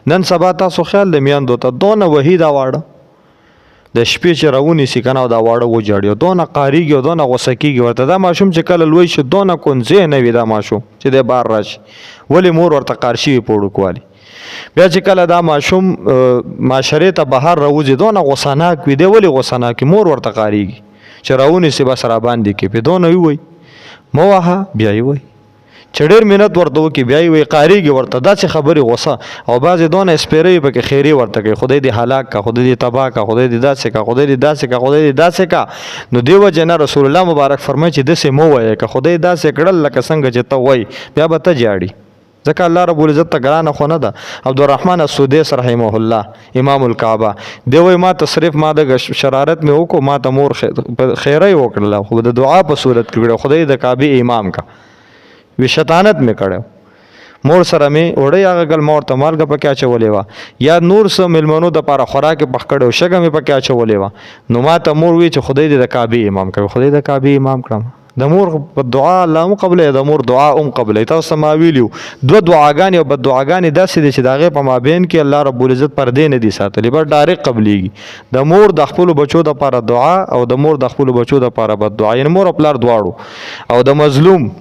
نن سبا تاسو خیال د میاندو ته دونه وحید واړه د شپې چې راونیسي که نه دا واړه وجاړي دونه قاریږي او دونه غوسه کېږي ورته دا ماشوم چې کله لوی شي دونه کونځی نه وي دا ماشوم چې دی بار راشي ولې مور ورته قار شوي په وړوکوالي بیا چې کله دا ماشوم معاشرې ته بهر راوځي دونه غوسناک وي دی ولې غوسناک مور ورته قاریږي چې راونیسي بس راباندې کې پې دونه ووایي مه وهه بیا یې وایي چې ډېر منت ورته وکړي بیا یې وایي قاریږي ورته داسې خبرې غوسه او بعضې دونه سپېره یې پکې خیرې ورته کوي خدای دې هلاک کا خدای دې تباه کا خدای دې داسې کا خدای دې داسې کا خدای دې داسې کا نو دې وجې نه رسول الله مبارک فرمایي چې داسې مه وایه که خدای داسې کړل لکه څنګه چې ته وایي بیا به ته جاړي ځکه الله رب العزت ته ګرانه خو نه ده عبدالرحمن السدیس رحمه الله امام الکعبه دی وایي ما ته صرف ما د شرارت مې وکړو ما ته مور خیره یې وکړله خو د دعا په صورت کې کړی خدای د کعبې امام کا وی شیطانت مې کړی مور سره مې وړی هغه ګل ما ورته مالګه پکې اچولې وه یا نور څه میلمنو دپاره خوراک یې پخ کړی و شګه مې پکې اچولې وه نو ما ته مور وی چې خدای دې د کعبې امام کوي خدای د کعبې امام کړم د مور په دعا الله هم قبلوي د مور دعا هم قبلوي تاسو ته ما ویلي دوه دعاګانې او بد دعاګانې داسې دي چې د هغې په مابین کې الله رب العزت پردې نه دي ساتلي بس ډایرکټ قبلیږي د مور د خپلو بچو دپاره دعا او د مور د خپلو بچو دپاره بد دعا یعنې مور او پلار دواړو او د مظلوم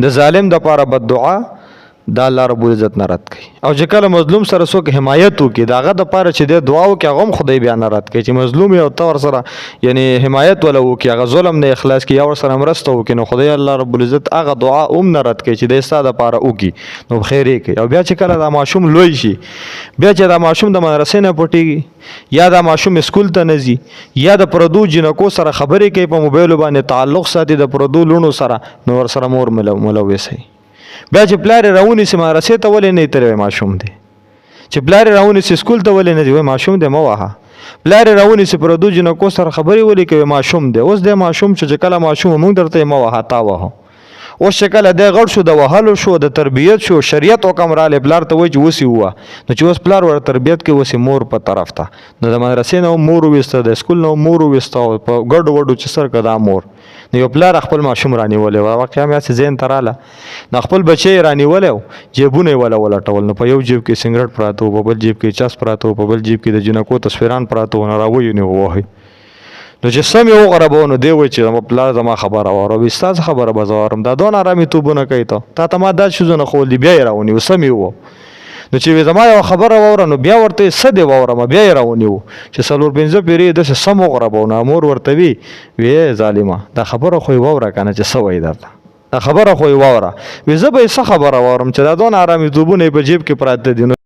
د ظالم د پاره بد دعا دا الله رب العزت نه رد کوي او چې کله مظلوم سره څوک حمایت وکړي د هغه د پاره چې د دعا وکړي هغه هم خدای بیا نه رد کوي چې مظلوم یو ته ورسره یعنی حمایت ولا وکړي هغه ظلم نه اخلاص کړي یا ورسره مرسته وکړي نو خدای الله رب العزت هغه دعا هم نه رد کوي چې د ستا د پاره وکړي نو خیر یې کوي او بیا چې کله دا ماشوم لوی شي بیا چې دا ماشوم د مدرسې نه پټېږي یا دا ماشوم اسکول ته نه ځي یا د پردو جنکو سره خبرې کوي په موبایلو باندې تعلق ساتي د پردو لوڼو سره نو ورسره مور ملوث وي بیا چې پلار یې راونیسي مدرسې ته ولې نه تللی ماشوم دی چې پلار یې راونیسي اسکول ته ولې نه ځي وایي ماشوم دی مه وهه پلار یې راونیسي پردو جنکو سره خبرې ولې کوي ماشوم دی اوس دی ماشوم چې کله ماشوم موږ درته یې مه وهه تا وهه اوس چې کله دی غټ شو د وهلو شو د تربیت شو شریعت حکم رالی پلار ته وایي چې اوس یې ووه نو چې اوس پلار ور تربیت کوي اوس یې مور په طرف ته نو د مدرسې نه مور وویسته د اسکول نه مور وویسته په ګډو وډو چې سر که دا مور نو یو پلار خپل ماشوم رانیولی و واقعا مې هسې ذهن ته راله نو خپل بچی یې رانیولی و جیبونه یې وله ولټول نو په یو جیب کې سګرټ پراته و په بل جیب کې چس پراته و په بل جیب کې د جنکو تصویران پراته و نو راویونې ووهئ نو چې سم یې وغوربو نو دی وایي چې زما پلار زما خبره واوره وایي ستا څه خبره به زه واورم دا دونه ارامېتوبونه کوي تا ته ما دا شیزونه ښودلي بیا یې راونیو سم یې ووه نو چې زما یوه خبره واوره نو بیا ورته یې څه دې واورمه بیا یې راونیو چې څلور پنځه پیرې یې داسې سم وغوربو نو مور ورته وي وی ظالمه دا خبره خو یې واوره که نه چې څه وایي درته دا خبره خو یې واوره وي زه به یې څه خبره واورم چې دا دونه ارامېتوبونه یې په جیب کې پراته دي